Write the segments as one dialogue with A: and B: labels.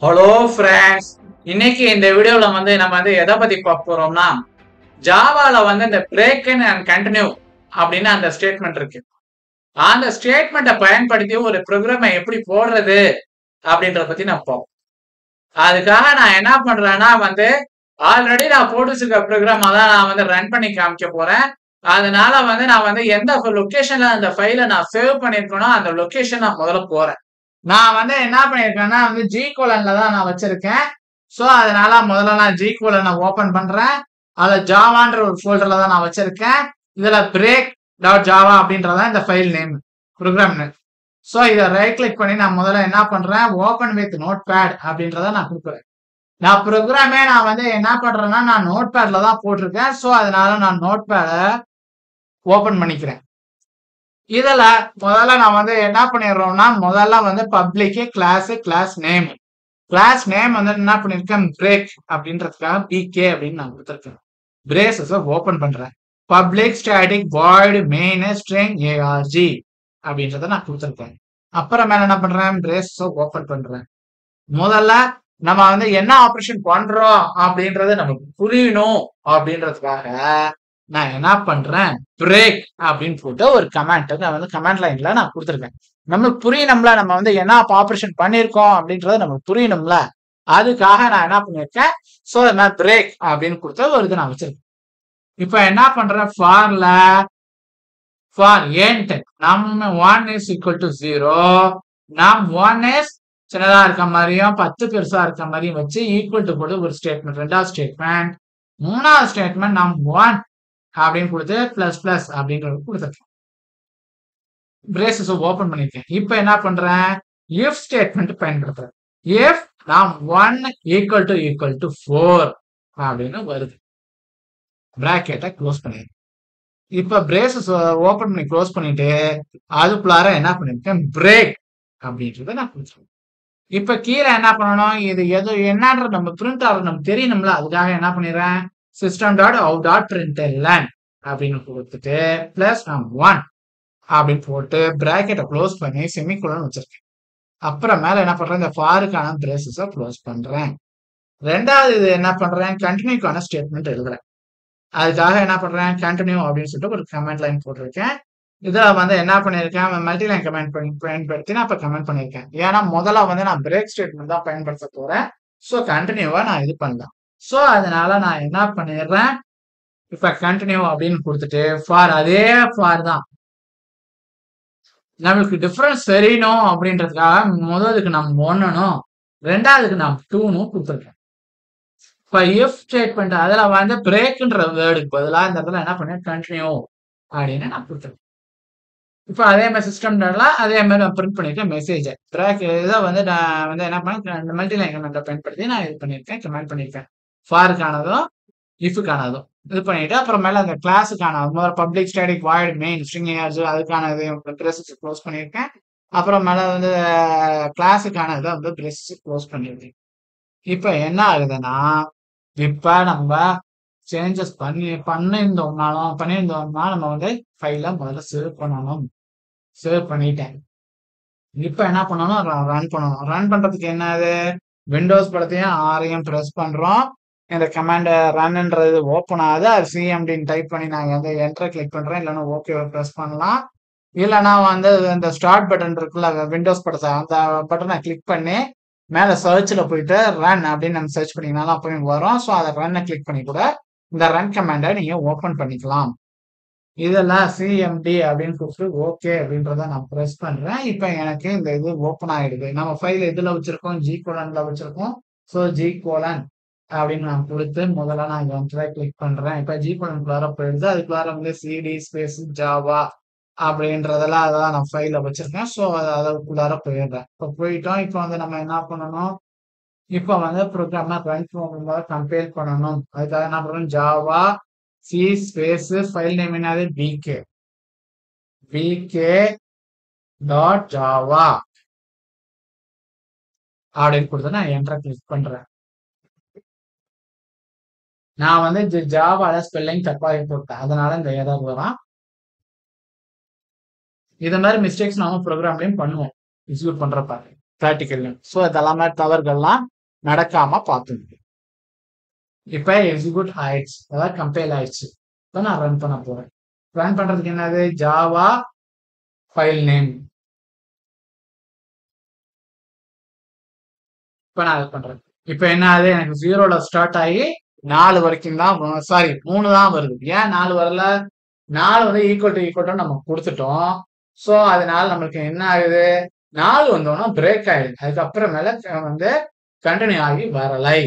A: Hello friends, இன்னைக்கு இந்த வீடியோல நம்ம எதை பத்தி பார்க்க போறோம்னா, ஜாவால இந்த பிரேக் அண்ட் கண்டினியூ அப்படின்னு அந்த ஸ்டேட்மெண்ட் இருக்கு. அந்த ஸ்டேட்மெண்ட்டை பயன்படுத்தி ஒரு ப்ரோக்ராமை எப்படி போடுறது அப்படின்றத பத்தி நான் பார்ப்போம். அதுக்காக நான் என்ன பண்றேன்னா ஆல்ரெடி நான் போட்டு வச்சிருக்க ப்ரோக்ராமா தான் நான் ரன் பண்ணி காமிக்க போறேன். அதனால நான் எந்த லொகேஷன்ல அந்த ஃபைலை நான் சேவ் பண்ணிருக்கேனோ அந்த லொகேஷன் நான் முதல்ல போறேன். நான் என்ன பண்ணிருக்கேன்னா ஜி கோலன்ல தான் நான் வச்சிருக்கேன். ஸோ அதனால முதல்ல நான் ஜி கோலனை ஓபன் பண்றேன். அதுல ஜாவான்ற ஒரு ஃபோல்டர்ல தான் நான் வச்சிருக்கேன். இதுல பிரேக் டாட் ஜாவா அப்படின்றதான் இந்த file name, program name. So இதை ரைட் கிளிக் பண்ணி நான் முதல்ல என்ன பண்றேன், ஓபன் வித் நோட் பேட் அப்படின்றத நான் கொடுக்குறேன். நான் ப்ரோக்ராமே நான் என்ன பண்றேன்னா நான் நோட் பேட்ல தான் போட்டிருக்கேன். ஸோ அதனால நான் நோட் பேடை ஓபன் பண்ணிக்கிறேன். இதுல முதல்ல நான் என்ன பண்ணிடுறோம்னா முதல்ல பப்ளிக் கிளாஸ் நேம் என்ன பண்ணிருக்கேன், பிரேக் அப்படின்றதுக்காக பிகே அப்படின்னு நான் கொடுத்துருக்கேன். பிரேசஸ் ஓபன் பண்றேன். Public static void main string ARG அப்படின்றத நான் கொடுத்துருக்கேன். அப்புறமேல என்ன பண்றேன், பிரேசஸ் ஓபன் பண்றேன். முதல்ல நம்ம என்ன ஆபரேஷன் பண்றோம் அப்படின்றது நமக்கு புரியணும் அப்படின்றதுக்காக நான் என்ன பண்றேன், பிரேக் அப்படின்னு போட்டு ஒரு கமெண்ட் நான் கமெண்ட் லைன்ல நான் கொடுத்துருக்கேன். நம்மளுக்கு புரியணும்ல, நம்ம என்ன ஆபரேஷன் பண்ணிருக்கோம் அப்படின்றது நமக்கு புரியணும்ல, அதுக்காக நான் என்ன பண்ணிருக்கேன், சோ நான் பிரேக் அப்படின்னு கொடுத்த ஒரு இது நான் வச்சிருக்கேன். இப்ப என்ன பண்றேன், ஃபார் எண்ட் நம்ம 1 is equal to 0, நம் 1 is சின்னதா இருக்க மாதிரியும் 10 பெருசா இருக்க மாதிரியும் வச்சு ஈக்குவல் டு போட்டு ஒரு ஸ்டேட்மெண்ட், ரெண்டாவது ஸ்டேட்மெண்ட். மூணாவது ஸ்டேட்மெண்ட் நம் 1 அப்படின்னு கொடுத்து பிளஸ் பிளஸ் அப்படின்றது கொடுத்துருக்கேன். பிரேசஸ் ஓபன் பண்ணிருக்கேன். இப்ப என்ன பண்றேன், இஃப் ஸ்டேட்மெண்ட் பயன்படுத்துறேன். இஃப் நாம் 1 ஈக்குவல் டு 4 அப்படின்னு வருது. பிராக்கெட்டை க்ளோஸ் பண்ணிருக்கேன். இப்ப பிரேசஸ் ஓபன் பண்ணி க்ளோஸ் பண்ணிட்டு அதுக்குள்ளார என்ன பண்ணிருக்கேன், பிரேக் அப்படின்றத நான் கொடுத்துருக்கேன். இப்ப கீழே என்ன பண்ணணும், இது எது என்னன்றது நம்ம பிரிண்ட் ஆகுது நமக்கு தெரியணும்ல, அதுக்காக என்ன பண்ணிடுறேன், system.out.println அப்படின்னு கொடுத்துட்டு பிளஸ் 1 அப்படின்னு போட்டு பிராக்கெட்டை க்ளோஸ் பண்ணி செமிகோலன் வச்சிருக்கேன். அப்புறம் மேல என்ன பண்றேன், இந்த ஃபாருக்கான பிரேசஸை க்ளோஸ் பண்றேன். ரெண்டாவது இது என்ன பண்றேன், கண்டினியூக்கான ஸ்டேட்மெண்ட் எழுதுறேன். அதுக்காக என்ன பண்றேன், கண்டினியூ அப்படின்னு சொல்லிட்டு ஒரு கமெண்ட் லைன் போட்டிருக்கேன். இதில் என்ன பண்ணியிருக்கேன், மல்டிலைன் கமெண்ட் பயன்படுத்தி நான் இப்போ கமெண்ட் பண்ணியிருக்கேன். ஏன்னா முதல்ல நான் பிரேக் ஸ்டேட்மெண்ட் தான் பயன்படுத்த போறேன். ஸோ கண்டினியூவா நான் இது பண்ணலாம். ஸோ அதனால நான் என்ன பண்ணிடுறேன், இப்ப கண்டினியூ அப்படின்னு கொடுத்துட்டு ஃபார் அதே ஃபார் தான் நம்மளுக்கு டிஃபரன்ஸ் தெரியணும் அப்படின்றதுக்காக முதலுக்கு நாம் 1னும் ரெண்டாவதுக்கு நாம் 2னும் கொடுத்துருக்கேன். இப்ப இஃப் ஸ்டேட்மெண்ட் அதுல பிரேக்ன்ற வேர்டுக்கு பதிலாக இந்த இடத்துல என்ன பண்ணேன், கண்டினியூ அப்படின்னு நான் கொடுத்துருக்கேன். இப்போ அதே மாதிரி சிஸ்டம்லாம் அதே மாதிரி நான் பிரிண்ட் பண்ணிருக்கேன் மெசேஜ். பிரேக் இதை நான் என்ன பண்ணேன், மல்டிலைன் கமெண்ட்டை பயன்படுத்தி நான் இது பண்ணியிருக்கேன், கமெண்ட் பண்ணியிருக்கேன். ஃபாருக்கானதும் இஃபுக்கானதும் இது பண்ணிட்டு அப்புறமேல அந்த கிளாஸுக்கான முதல்ல public static void main string ARG அதுக்கான பிரேசஸ் க்ளோஸ் பண்ணியிருக்கேன். அப்புறமேல கிளாஸுக்கான இதை பிரேசஸ் க்ளோஸ் பண்ணியிருக்கேன். இப்போ என்ன ஆகுதுன்னா, இப்போ நம்ம சேஞ்சஸ் பண்ணியிருந்தோம்னா நம்ம ஃபைலை முதல்ல சேவ் பண்ணணும். சேவ் பண்ணிட்டேன். இப்போ என்ன பண்ணணும், ரன் பண்ணணும். ரன் பண்றதுக்கு என்னது, விண்டோஸ் படத்தையும் ஆரையும் ப்ரெஸ் பண்றோம். இந்த கமாண்ட் ரன்ன்றது ஓப்பன் ஆகுது. அது சிஎம்டின்னு டைப் பண்ணி நாங்கள் என்டரை கிளிக் பண்றேன். இல்லைன்னா ஓகேவை ப்ரெஸ் பண்ணலாம். இல்லைன்னா இந்த ஸ்டார்ட் பட்டன் இருக்குல்ல விண்டோஸ் படத்தை, அந்த பட்டனை கிளிக் பண்ணி மேலே சர்ச்சில் போயிட்டு ரன் அப்படின்னு நம்ம சர்ச் பண்ணிங்கனாலும் அப்பயும் வரும். ஸோ அதை ரன்னை கிளிக் பண்ணி கூட இந்த ரன் கமாண்டை நீங்க ஓப்பன் பண்ணிக்கலாம். இதெல்லாம் சிஎம்டி அப்படின்னு கொடுத்து ஓகே அப்படின்றத நான் ப்ரெஸ் பண்றேன். இப்போ எனக்கு இந்த இது ஓப்பன் ஆயிடுது. நம்ம ஃபைல் எதுல வச்சிருக்கோம், ஜி கோலன்ல வச்சிருக்கோம். ஸோ ஜி கோலன் அப்படின்னு நான் கொடுத்து முதல்ல நான் இங்க கிளிக் பண்றேன். இப்போ ஜி கோலனுக்குள்ளார போயிடுது. அதுக்குள்ளார சிடி ஸ்பேஸ் ஜாவா அப்படின்றதெல்லாம் அதான் நான் ஃபைல வச்சிருக்கேன். ஸோ அதுக்குள்ளார போயிடுறேன். இப்போ போயிட்டோம். இப்போ நம்ம என்ன பண்ணணும், இப்போ ப்ரோக்ராம் ரன் பண்ணும்போது கம்பைல் பண்ணணும். அதுக்காக என்ன பண்ணணும், Java C space file name என்னது, பிகே டாட் ஜாவா அப்படின்னு கொடுத்து நான் என்டரை கிளிக் பண்றேன். நான் ஜாவால ஸ்பெல்லிங் தப்பாக போட்டேன், அதனால இந்த எரர் வரும். இது மாதிரி மிஸ்டேக்ஸ் நாம ப்ரோக்ராம்லயும் பண்ணுவோம் எக்ஸிக்யூட் பண்றப்ப. ப்ராக்டிக்கல். ஸோ இதெல்லாமே தவறுகள்லாம் நடக்காம பார்த்துங்க. இப்போ எக்ஸிக்யூட் ஆயிடுச்சு, அதாவது கம்பைல் ஆயிடுச்சு. இப்போ நான் ரன் பண்ண போறேன். ரன் பண்றதுக்கு என்னது, ஜாவா ஃபைல் நேம். இப்போ நான் அதை பண்றேன். இப்போ என்ன ஆகுது, எனக்கு 0ல ஸ்டார்ட் ஆகி 4 வரைக்கும் தான், சாரி 3 தான் வருது. ஏன் 4 வரல, 4 வந்து ஈக்குவல் டு நம்ம கொடுத்துட்டோம். ஸோ அதனால நம்மளுக்கு என்ன ஆகுது, 4 வந்தோம்னா பிரேக் ஆயிடுது. அதுக்கப்புறமேல வந்து கண்டினியூ ஆகி வரலை.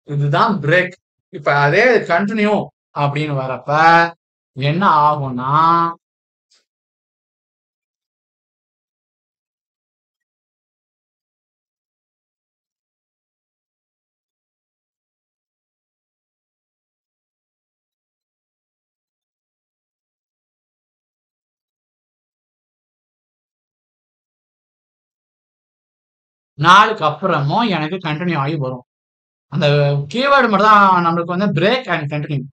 A: இதுதான் பிரேக். இப்ப அதே கண்டினியூ அப்படின்னு வரப்ப என்ன ஆகும்னா, நாளுக்கு அப்புறமும் எனக்கு கண்டினியூ ஆகி வரும். அந்த கீவேர்டு மட்டும் தான் நம்மளுக்கு வந்து பிரேக் அண்ட் கண்டினியூ.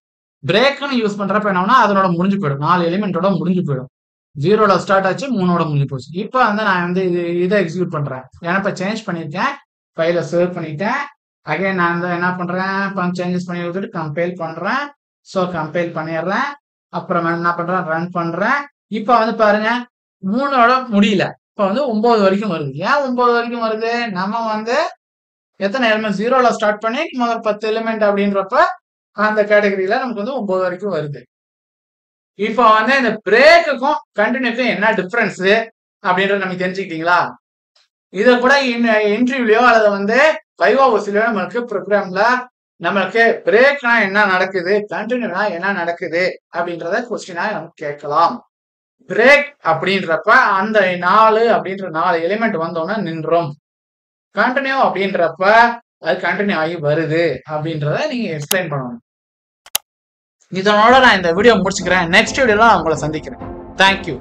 A: பிரேக்னு யூஸ் பண்றப்ப என்னன்னா அதனோட முடிஞ்சு போயிடும், 4 எலிமெண்டோட முடிஞ்சு போயிடும். 0ல ஸ்டார்ட் ஆச்சு, 3ஓட முடிஞ்சு போச்சு. இப்போ வந்து நான் வந்து இதை எக்ஸிக்யூட் பண்றேன். ஏன்னா இப்போ சேஞ்ச் பண்ணியிருக்கேன், ஃபைலை சேவ் பண்ணிட்டேன். அகைன் நான் வந்து என்ன பண்றேன், சேஞ்சஸ் பண்ணி விட்டுட்டு கம்பைல் பண்றேன். ஸோ கம்பைல் பண்ணிடுறேன். அப்புறம் என்ன பண்றேன், ரன் பண்றேன். இப்போ வந்து பாருங்க 3ஓட முடியல, இப்போ வந்து 9 வரைக்கும் வருது. ஏன் 9 வரைக்கும் வருது, நம்ம வந்து எத்தனை எலிமெண்ட் 0ல ஸ்டார்ட் பண்ணி முதல் 10 எலிமெண்ட் அப்படின்றப்ப அந்த கேட்டகரியில நமக்கு வந்து 9 வரைக்கும் வருது. இப்போ வந்து இந்த பிரேக்குக்கும் கண்டினியூக்கும் என்ன டிஃபரன்ஸ் அப்படின்றத நமக்கு தெரிஞ்சுக்கிட்டீங்களா? இதை கூட இன்டர்வியூலயோ அல்லது வந்து வைவாவசிலயோ நம்மளுக்கு ப்ரோக்ராம்ல நம்மளுக்கு பிரேக்னா என்ன நடக்குது, கண்டினியூனா என்ன நடக்குது அப்படின்றத கொஸ்டினா நமக்கு கேட்கலாம். பிரேக் அப்படின்றப்ப அந்த 4 அப்படின்ற 4 எலிமெண்ட் வந்தோன்னா நின்றோம். கண்டினியூ அப்படின்றப்ப அது கண்டினியூ ஆகி வருது அப்படின்றத நீங்க எக்ஸ்பிளைன் பண்ணணும். இதனோட நான் இந்த வீடியோ முடிச்சுக்கிறேன். நெக்ஸ்ட் வீடியோல நான் உங்களை சந்திக்கிறேன். தேங்க்யூ.